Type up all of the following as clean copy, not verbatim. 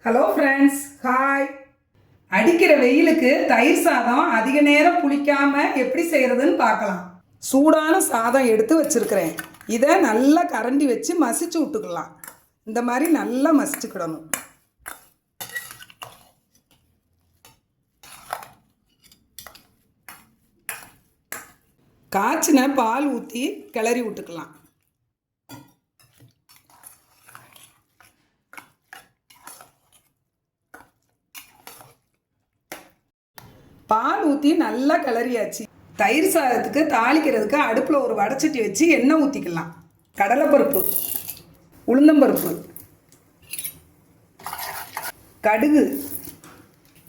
Hello friends, hi. அடிக்கிற வெயிலுக்கு தயிர் சாதம் அதிக நேரம் புளிக்காம எப்படி செய்கிறதுன்னு பார்க்கலாம். சூடான சாதம் எடுத்து வச்சுருக்கிறேன். இதை நல்லா கரண்டி வச்சு மசிச்சு விட்டுக்கலாம். இந்த மாதிரி நல்லா மசிச்சுக்கிடணும். காய்ச்சின பால் ஊற்றி கிளறி விட்டுக்கலாம். பால் ஊற்றி நல்லா கிளறியாச்சு. தயிர் சாதத்துக்கு தாளிக்கிறதுக்கு அடுப்பில் ஒரு வடைச்சட்டி வச்சு எண்ணெய் ஊற்றிக்கலாம். கடலைப்பருப்பு, உளுந்தம்பருப்பு,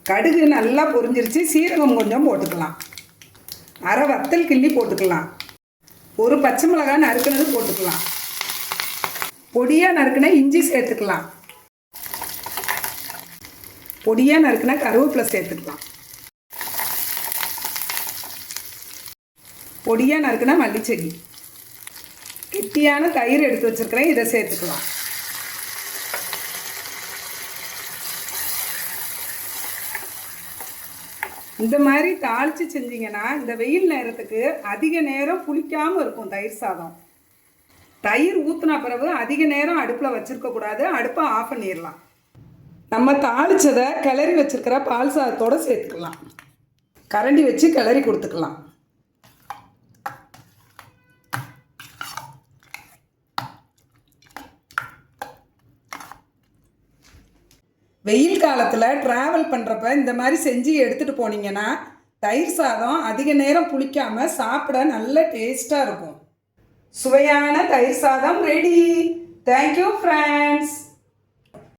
கடுகு நல்லா பொரிஞ்சிருச்சு. சீரகம் கொஞ்சம் போட்டுக்கலாம். அரை வத்தல் கிள்ளி போட்டுக்கலாம். ஒரு பச்சை மிளகாய் நறுக்குனது போட்டுக்கலாம். பொடியாக நறுக்குன இஞ்சி சேர்த்துக்கலாம். பொடியாக நறுக்குன கருவேப்பிலை சேர்த்துக்கலாம். பொடியாக நறுக்குனா மல்லிச்செடி, கெட்டியான தயிர் எடுத்து வச்சுருக்கிறேன். இதை சேர்த்துக்கலாம். இந்த மாதிரி தாளித்து செஞ்சிங்கன்னா இந்த வெயில் நேரத்துக்கு அதிக நேரம் புளிக்காமல் இருக்கும் தயிர் சாதம். தயிர் ஊற்றின பிறகு அதிக நேரம் அடுப்பில் வச்சுருக்கக்கூடாது. அடுப்பை ஆஃப் பண்ணிடலாம். நம்ம தாளித்ததை கிளறி வச்சுருக்கிற பால் சாதத்தோடு சேர்த்துக்கலாம். கரண்டி வச்சு கிளறி கொடுத்துக்கலாம். வெயில் காலத்தில் ட்ராவல் பண்ணுறப்ப இந்த மாதிரி செஞ்சு எடுத்துகிட்டு போனீங்கன்னா தயிர் சாதம் அதிக நேரம் புளிக்காமல் சாப்பிட நல்ல டேஸ்ட்டாக இருக்கும். சுவையான தயிர் சாதம் ரெடி. Thank you friends.